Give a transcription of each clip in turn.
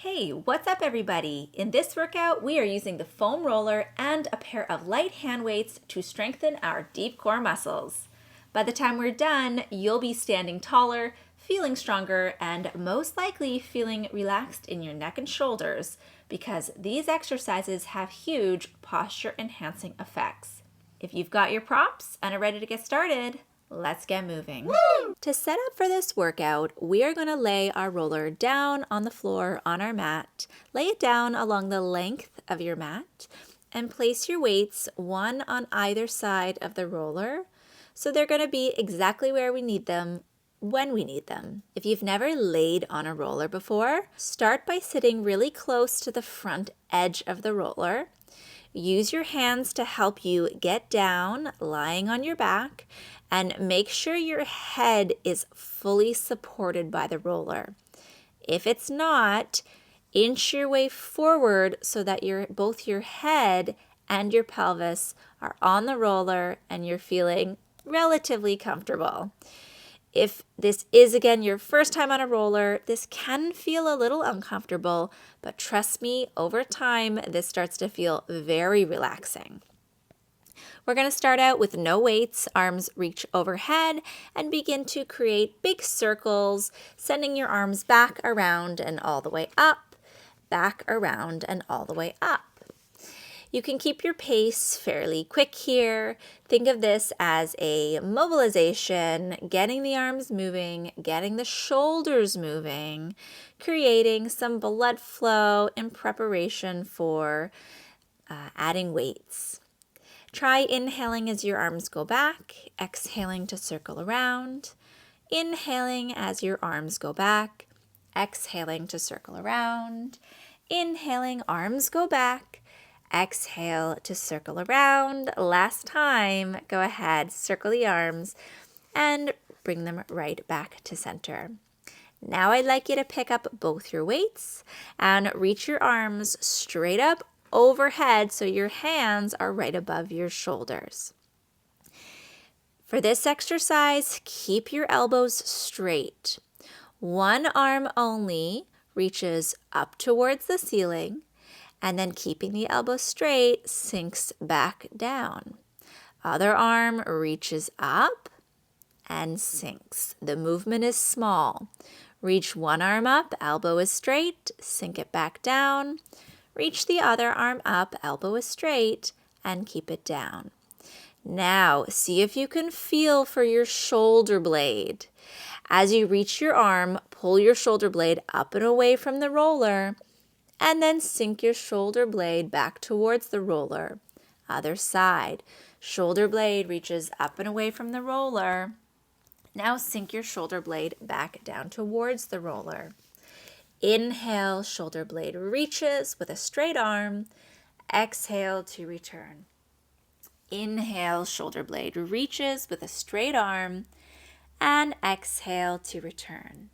Hey, what's up everybody? In this workout, we are using the foam roller and a pair of light hand weights to strengthen our deep core muscles. By the time we're done, you'll be standing taller, feeling stronger, and most likely feeling relaxed in your neck and shoulders because these exercises have huge posture enhancing effects. If you've got your props and are ready to get started, let's get moving. Woo! To set up for this workout, we are going to lay our roller down on the floor on our mat. Lay it down along the length of your mat and place your weights one on either side of the roller. So they're going to be exactly where we need them when we need them. If you've never laid on a roller before, start by sitting really close to the front edge of the roller. Use your hands to help you get down, lying on your back, and make sure your head is fully supported by the roller. If it's not, inch your way forward so that both your head and your pelvis are on the roller and you're feeling relatively comfortable. If this is, again, your first time on a roller, this can feel a little uncomfortable, but trust me, over time, this starts to feel very relaxing. We're going to start out with no weights, arms reach overhead, and begin to create big circles, sending your arms back around and all the way up, back around and all the way up. You can keep your pace fairly quick here. Think of this as a mobilization, getting the arms moving, getting the shoulders moving, creating some blood flow in preparation for adding weights. Try inhaling as your arms go back, exhaling to circle around, inhaling as your arms go back, exhaling to circle around, inhaling, arms go back, exhale to circle around. Last time, go ahead, circle the arms and bring them right back to center. Now I'd like you to pick up both your weights and reach your arms straight up overhead so your hands are right above your shoulders. For this exercise, keep your elbows straight. One arm only reaches up towards the ceiling, and then keeping the elbow straight, sinks back down. Other arm reaches up and sinks. The movement is small. Reach one arm up, elbow is straight, sink it back down. Reach the other arm up, elbow is straight, and keep it down. Now, see if you can feel for your shoulder blade. As you reach your arm, pull your shoulder blade up and away from the roller, and then sink your shoulder blade back towards the roller. Other side. Shoulder blade reaches up and away from the roller. Now sink your shoulder blade back down towards the roller. Inhale, shoulder blade reaches with a straight arm. Exhale to return. Inhale, shoulder blade reaches with a straight arm. And exhale to return.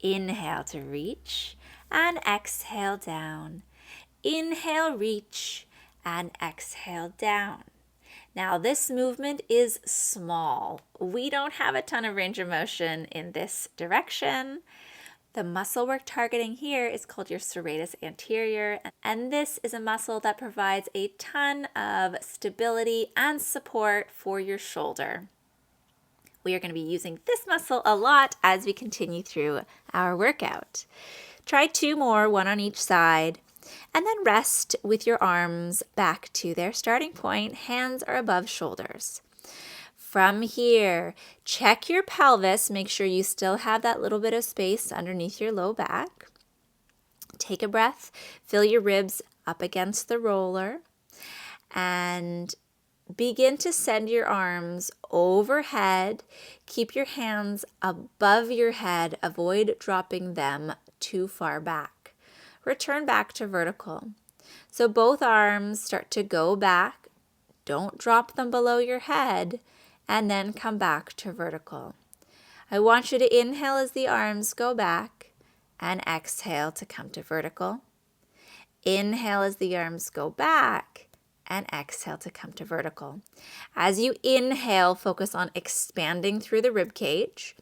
Inhale to reach. And exhale down. Inhale, reach, and exhale down. Now this movement is small. We don't have a ton of range of motion in this direction. The muscle we're targeting here is called your serratus anterior, and this is a muscle that provides a ton of stability and support for your shoulder. We are going to be using this muscle a lot as we continue through our workout. Try two more, one on each side, and then rest with your arms back to their starting point. Hands are above shoulders. From here, check your pelvis. Make sure you still have that little bit of space underneath your low back. Take a breath, feel your ribs up against the roller, and begin to send your arms overhead. Keep your hands above your head. Avoid dropping them too far back. Return back to vertical. So both arms start to go back. Don't drop them below your head, and then come back to vertical. I want you to inhale as the arms go back and exhale to come to vertical. Inhale as the arms go back and exhale to come to vertical. As you inhale, focus on expanding through the rib cage.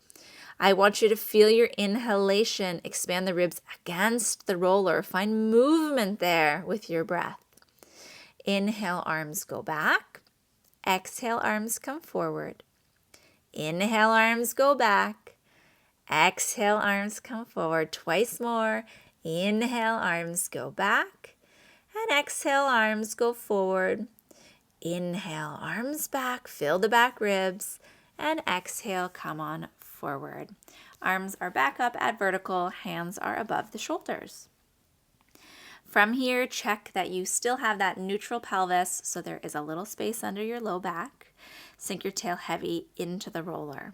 I want you to feel your inhalation. Expand the ribs against the roller. Find movement there with your breath. Inhale, arms go back. Exhale, arms come forward. Inhale, arms go back. Exhale, arms come forward. Twice more. Inhale, arms go back. And exhale, arms go forward. Inhale, arms back. Fill the back ribs. And exhale, come on forward. Arms are back up at vertical. Hands are above the shoulders. From here, check that you still have that neutral pelvis, so there is a little space under your low back. Sink your tail heavy into the roller.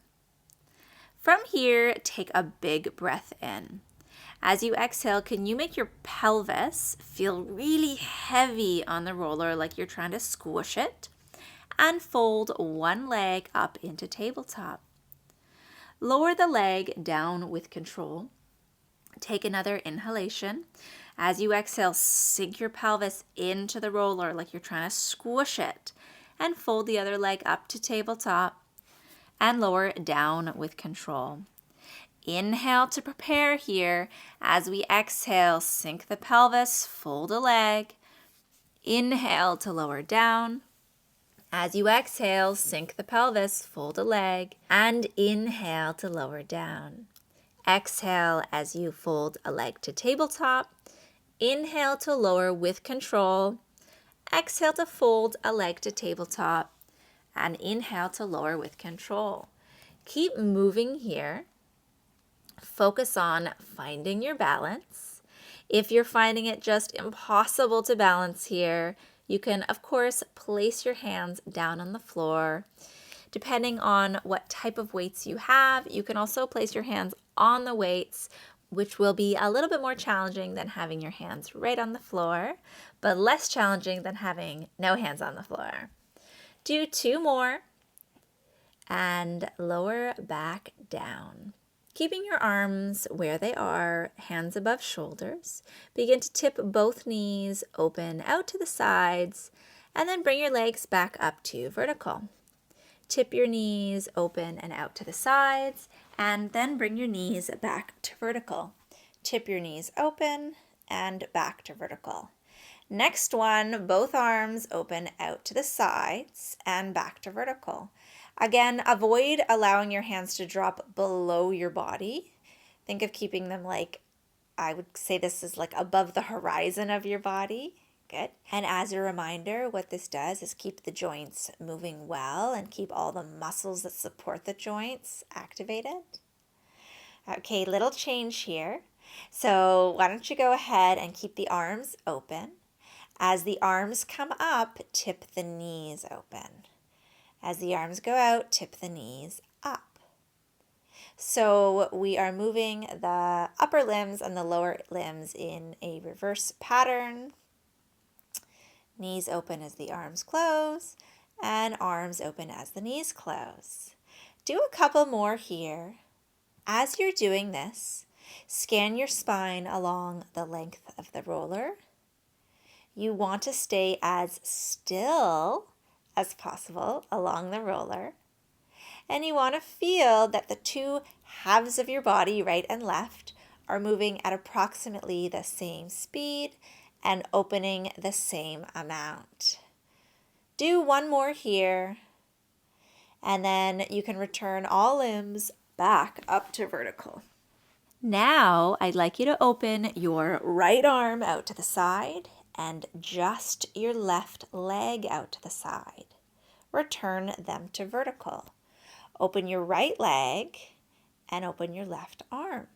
From here, take a big breath in. As you exhale, can you make your pelvis feel really heavy on the roller, like you're trying to squish it? And fold one leg up into tabletop. Lower the leg down with control. Take another inhalation. As you exhale, sink your pelvis into the roller like you're trying to squish it. And fold the other leg up to tabletop and lower down with control. Inhale to prepare here. As we exhale, sink the pelvis, fold a leg. Inhale to lower down. As you exhale, sink the pelvis, fold a leg, and inhale to lower down. Exhale as you fold a leg to tabletop. Inhale to lower with control. Exhale to fold a leg to tabletop. And inhale to lower with control. Keep moving here. Focus on finding your balance. If you're finding it just impossible to balance here, you can, of course, place your hands down on the floor. Depending on what type of weights you have, you can also place your hands on the weights, which will be a little bit more challenging than having your hands right on the floor, but less challenging than having no hands on the floor. Do 2 more and lower back down. Keeping your arms where they are, hands above shoulders. Begin to tip both knees open out to the sides, and then bring your legs back up to vertical. Tip your knees open and out to the sides, and then bring your knees back to vertical. Tip your knees open and back to vertical. Next one, both arms open out to the sides and back to vertical. Again, avoid allowing your hands to drop below your body. Think of keeping them I would say this is like above the horizon of your body. Good. And as a reminder, what this does is keep the joints moving well and keep all the muscles that support the joints activated. Okay, little change here. So why don't you go ahead and keep the arms open. As the arms come up, tip the knees open. As the arms go out, tip the knees up. So we are moving the upper limbs and the lower limbs in a reverse pattern. Knees open as the arms close, and arms open as the knees close. Do a couple more here. As you're doing this, scan your spine along the length of the roller. You want to stay as still as possible along the roller. And you want to feel that the 2 halves of your body, right and left, are moving at approximately the same speed and opening the same amount. Do 1 more here, and then you can return all limbs back up to vertical. Now, I'd like you to open your right arm out to the side and just your left leg out to the side. Return them to vertical. Open your right leg and open your left arm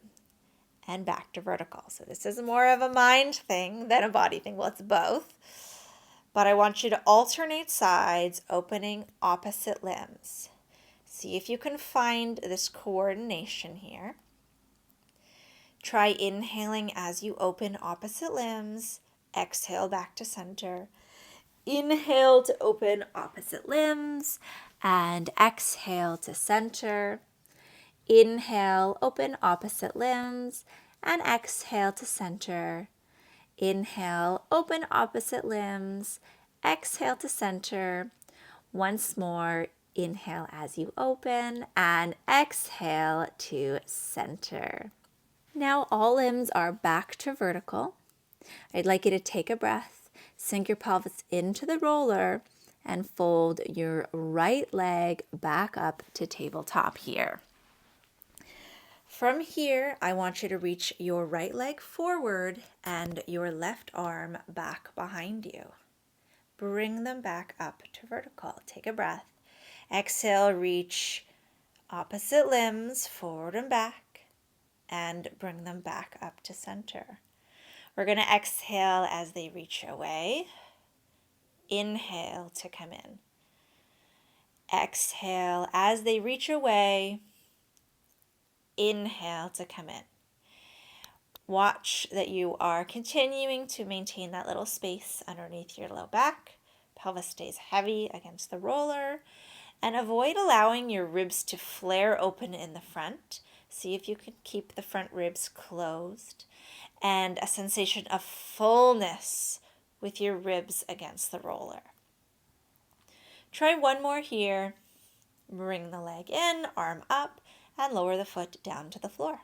and back to vertical. So this is more of a mind thing than a body thing. Well, it's both. But I want you to alternate sides, opening opposite limbs. See if you can find this coordination here. Try inhaling as you open opposite limbs. Exhale back to center. Inhale to open opposite limbs and exhale to center. Inhale, open opposite limbs and exhale to center. Inhale, open opposite limbs, exhale to center. Once more, Inhale as you open, and exhale to center. Now all limbs are back to vertical. I'd like you to take a breath, sink your pelvis into the roller, and fold your right leg back up to tabletop here. From here, I want you to reach your right leg forward and your left arm back behind you. Bring them back up to vertical. Take a breath. Exhale, reach opposite limbs forward and back, and bring them back up to center. We're going to exhale as they reach away. Inhale to come in. Exhale as they reach away. Inhale to come in. Watch that you are continuing to maintain that little space underneath your low back. Pelvis stays heavy against the roller. And avoid allowing your ribs to flare open in the front. See if you can keep the front ribs closed. And a sensation of fullness with your ribs against the roller. Try one more here. Bring the leg in, arm up, and lower the foot down to the floor.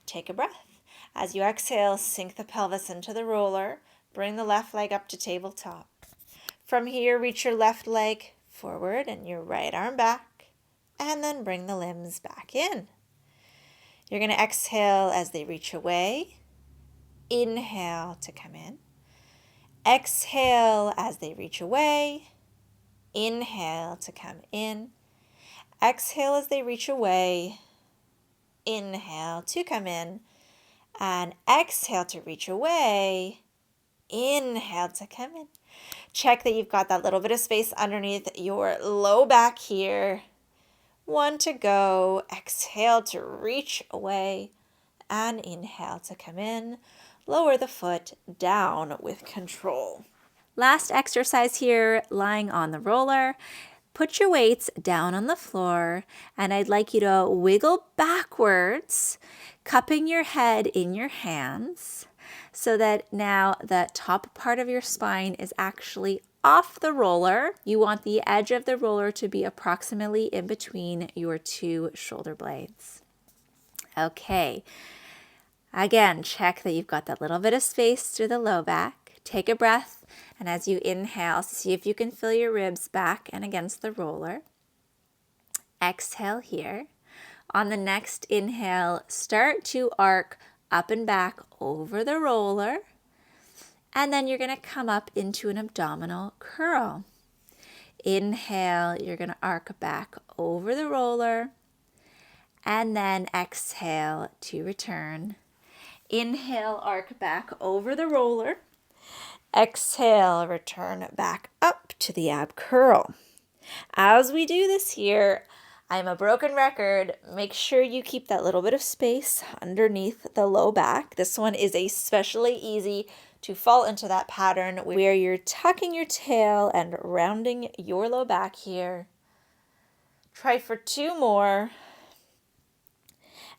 Take a breath. As you exhale, sink the pelvis into the roller. Bring the left leg up to tabletop. From here, reach your left leg forward and your right arm back, and then bring the limbs back in. You're going to exhale as they reach away. Inhale to come in. Exhale as they reach away. Inhale to come in. Exhale as they reach away. Inhale to come in. And exhale to reach away. Inhale to come in. Check that you've got that little bit of space underneath your low back here. One to go. Exhale to reach away. And inhale to come in. Lower the foot down with control. Last exercise here, lying on the roller. Put your weights down on the floor, and I'd like you to wiggle backwards, cupping your head in your hands, so that now the top part of your spine is actually off the roller. You want the edge of the roller to be approximately in between your two shoulder blades. Okay. Again, check that you've got that little bit of space through the low back. Take a breath, and as you inhale, see if you can feel your ribs back and against the roller. Exhale here. On the next inhale, start to arc up and back over the roller, and then you're going to come up into an abdominal curl. Inhale, you're going to arc back over the roller, and then exhale to return. Inhale, arc back over the roller. Exhale, return back up to the ab curl. As we do this here, I'm a broken record. Make sure you keep that little bit of space underneath the low back. This one is especially easy to fall into that pattern where you're tucking your tail and rounding your low back here. Try for two more.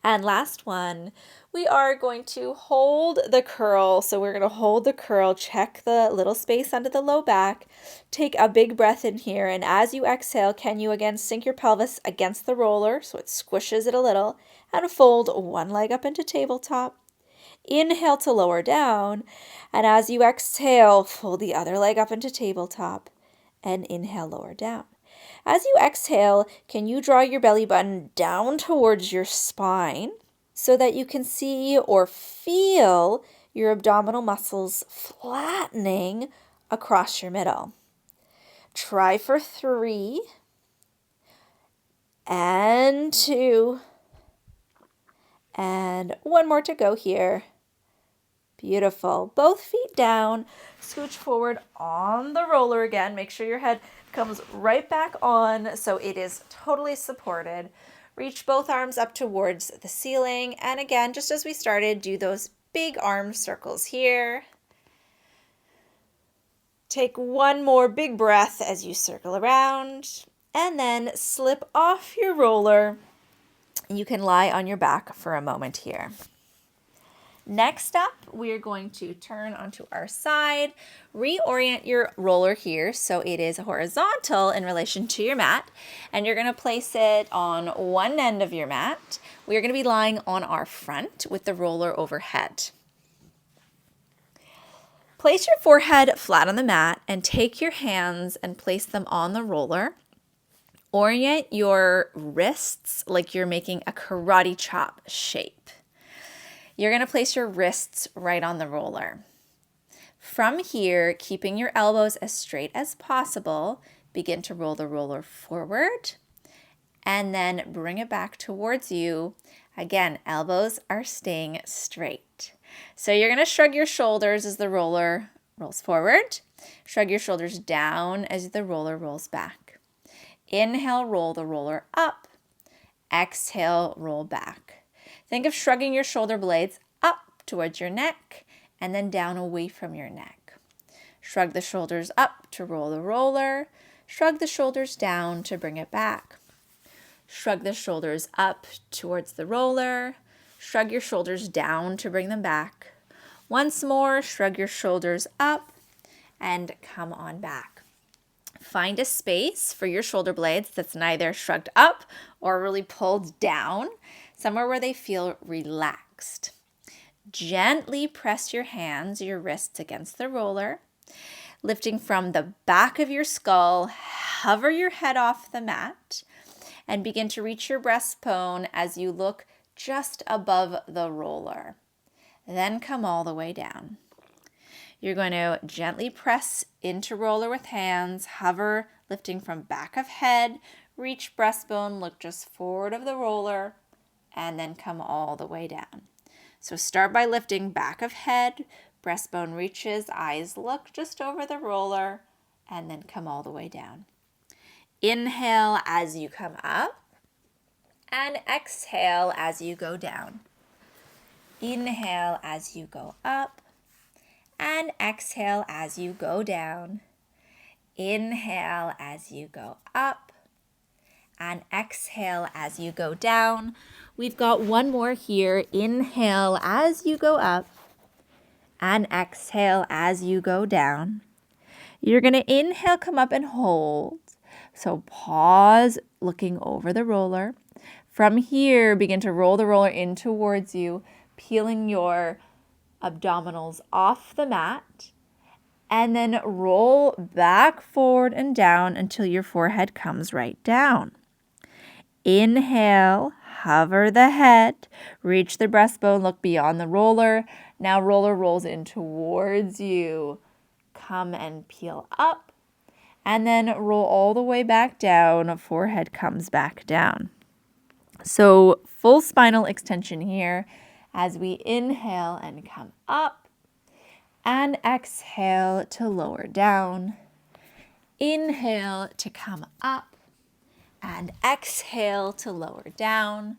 And last one, we are going to hold the curl. So we're going to hold the curl, check the little space under the low back, take a big breath in here. And as you exhale, can you again sink your pelvis against the roller so it squishes it a little, and fold one leg up into tabletop. Inhale to lower down. And as you exhale, fold the other leg up into tabletop and inhale, lower down. As you exhale, can you draw your belly button down towards your spine so that you can see or feel your abdominal muscles flattening across your middle? Try for 3 and 2 and one more to go here. Beautiful. Both feet down. Scooch forward on the roller again. Make sure your head comes right back on so it is totally supported. Reach both arms up towards the ceiling. And again, just as we started, do those big arm circles here. Take one more big breath as you circle around. And then slip off your roller. You can lie on your back for a moment here. Next up, we're going to turn onto our side, reorient your roller here so it is horizontal in relation to your mat, and you're going to place it on one end of your mat. We're going to be lying on our front with the roller overhead. Place your forehead flat on the mat and take your hands and place them on the roller. Orient your wrists like you're making a karate chop shape. You're going to place your wrists right on the roller. From here, keeping your elbows as straight as possible, begin to roll the roller forward and then bring it back towards you. Again, elbows are staying straight. So you're going to shrug your shoulders as the roller rolls forward. Shrug your shoulders down as the roller rolls back. Inhale, roll the roller up. Exhale, roll back. Think of shrugging your shoulder blades up towards your neck and then down away from your neck. Shrug the shoulders up to roll the roller. Shrug the shoulders down to bring it back. Shrug the shoulders up towards the roller. Shrug your shoulders down to bring them back. Once more, shrug your shoulders up and come on back. Find a space for your shoulder blades that's neither shrugged up or really pulled down, somewhere where they feel relaxed. Gently press your hands, your wrists against the roller. Lifting from the back of your skull, hover your head off the mat and begin to reach your breastbone as you look just above the roller. Then come all the way down. You're going to gently press into roller with hands, hover, lifting from back of head, reach breastbone, look just forward of the roller, and then come all the way down. So start by lifting back of head, breastbone reaches, eyes look just over the roller, and then come all the way down. Inhale as you come up, and exhale as you go down. Inhale as you go up, and exhale as you go down. Inhale as you go up, and exhale as you go down. We've got one more here. Inhale as you go up, and exhale as you go down. You're going to inhale, come up and hold. So pause, looking over the roller. From here, begin to roll the roller in towards you, peeling your abdominals off the mat, and then roll back, forward, and down until your forehead comes right down. Inhale, hover the head, reach the breastbone, look beyond the roller. Now roller rolls in towards you. Come and peel up, and then roll all the way back down. Forehead comes back down. So full spinal extension here as we inhale and come up and exhale to lower down. Inhale to come up and exhale to lower down.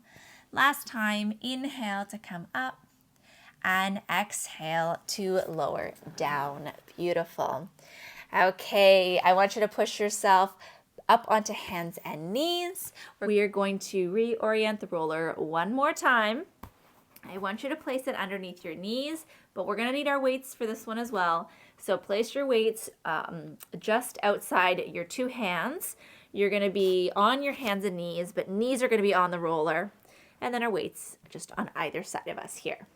Last time, inhale to come up and exhale to lower down. Beautiful. Okay, I want you to push yourself up onto hands and knees. We are going to reorient the roller one more time. I want you to place it underneath your knees, but we're going to need our weights for this one as well. So place your weights just outside your two hands. You're going to be on your hands and knees, but knees are going to be on the roller. And then our weights just on either side of us here.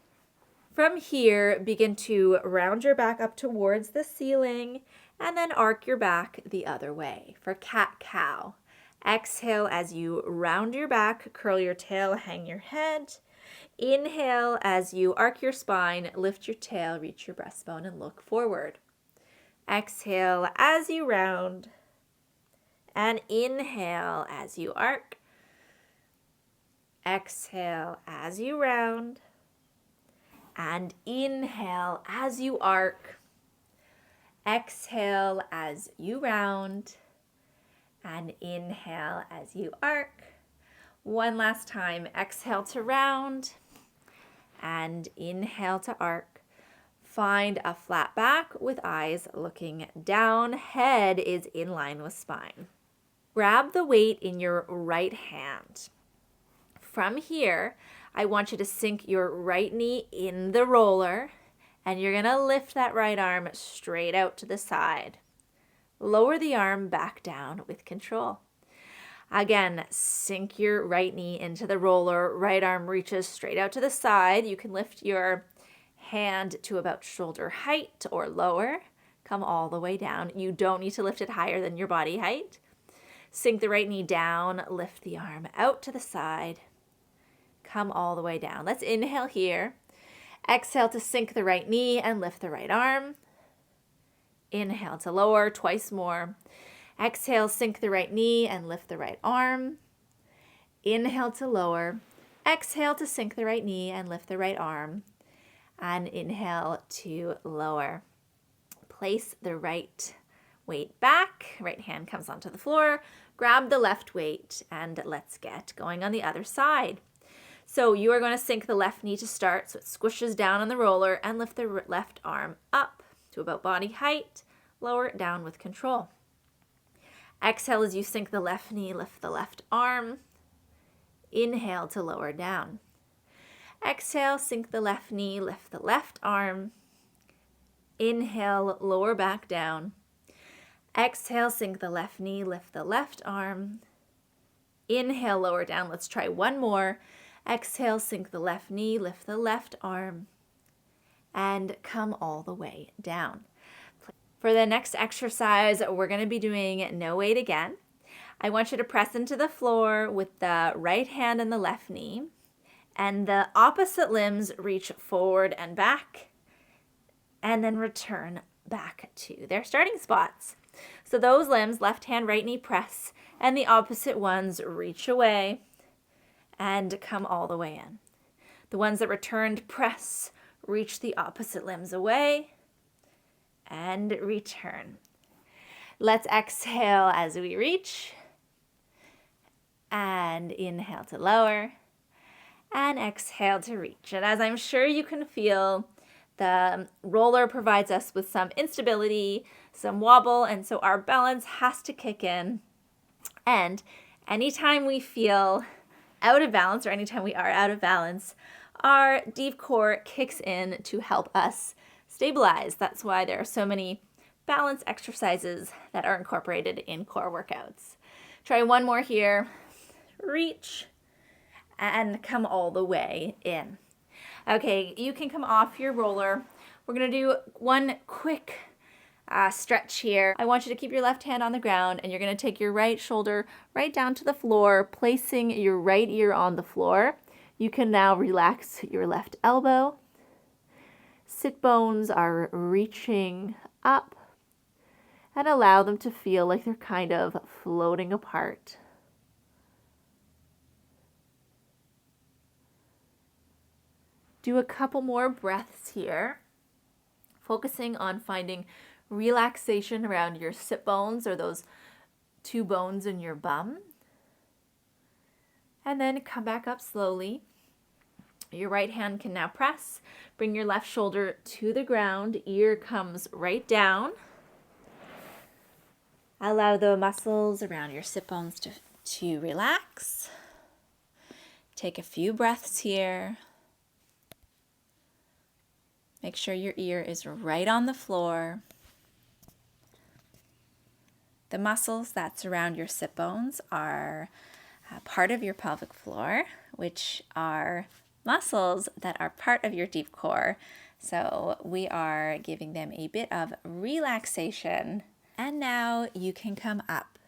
From here, begin to round your back up towards the ceiling and then arc your back the other way for cat-cow. Exhale as you round your back, curl your tail, hang your head. Inhale as you arc your spine, lift your tail, reach your breastbone, and look forward. Exhale as you round, and inhale as you arc. Exhale as you round, and inhale as you arc. Exhale as you round, and inhale as you arc. One last time, exhale to round, and inhale to arc. Find a flat back with eyes looking down. Head is in line with spine. Grab the weight in your right hand. From here, I want you to sink your right knee in the roller, and you're going to lift that right arm straight out to the side. Lower the arm back down with control. Again, sink your right knee into the roller. Right arm reaches straight out to the side. You can lift your hand to about shoulder height or lower. Come all the way down. You don't need to lift it higher than your body height. Sink the right knee down. Lift the arm out to the side. Come all the way down. Let's inhale here. Exhale to sink the right knee and lift the right arm. Inhale to lower, twice more. Exhale, sink the right knee and lift the right arm. Inhale to lower. Exhale to sink the right knee and lift the right arm. And inhale to lower. Place the right weight back. Right hand comes onto the floor. Grab the left weight and let's get going on the other side. So you are going to sink the left knee to start so it squishes down on the roller and lift the left arm up to about body height. Lower it down with control. Exhale as you sink the left knee, lift the left arm. Inhale to lower down. Exhale, sink the left knee, lift the left arm. Inhale, lower back down. Exhale, sink the left knee, lift the left arm. Inhale, lower down. Let's try one more. Exhale, sink the left knee, lift the left arm, and come all the way down. For the next exercise, we're going to be doing no weight again. I want you to press into the floor with the right hand and the left knee, and the opposite limbs reach forward and back, and then return back to their starting spots. So those limbs, left hand, right knee, press, and the opposite ones reach away and come all the way in. The ones that returned, press, reach the opposite limbs away, and return. Let's exhale as we reach, and inhale to lower, and exhale to reach. And as I'm sure you can feel, the roller provides us with some instability, some wobble, and so our balance has to kick in. And anytime we feel out of balance, or anytime we are out of balance, our deep core kicks in to help us stabilize. That's why there are so many balance exercises that are incorporated in core workouts. Try one more here. Reach and come all the way in. Okay, you can come off your roller. We're going to do one quick stretch here. I want you to keep your left hand on the ground, and you're going to take your right shoulder right down to the floor, placing your right ear on the floor. You can now relax your left elbow. Sit bones are reaching up, and allow them to feel like they're kind of floating apart. Do a couple more breaths here, focusing on finding relaxation around your sit bones, or those two bones in your bum. And then come back up slowly. Your right hand can now press. Bring your left shoulder to the ground. Ear comes right down. Allow the muscles around your sit bones to relax. Take a few breaths here. Make sure your ear is right on the floor. The muscles that surround your sit bones are part of your pelvic floor, which are muscles that are part of your deep core. So we are giving them a bit of relaxation. And now you can come up.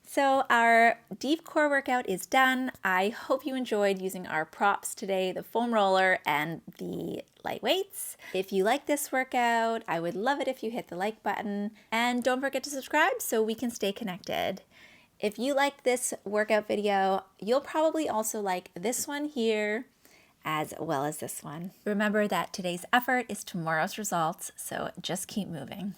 So our deep core workout is done. I hope you enjoyed using our props today, the foam roller and the light weights. If you like this workout, I would love it if you hit the like button, and don't forget to subscribe so we can stay connected. If you liked this workout video, you'll probably also like this one here as well as this one. Remember that today's effort is tomorrow's results, so just keep moving.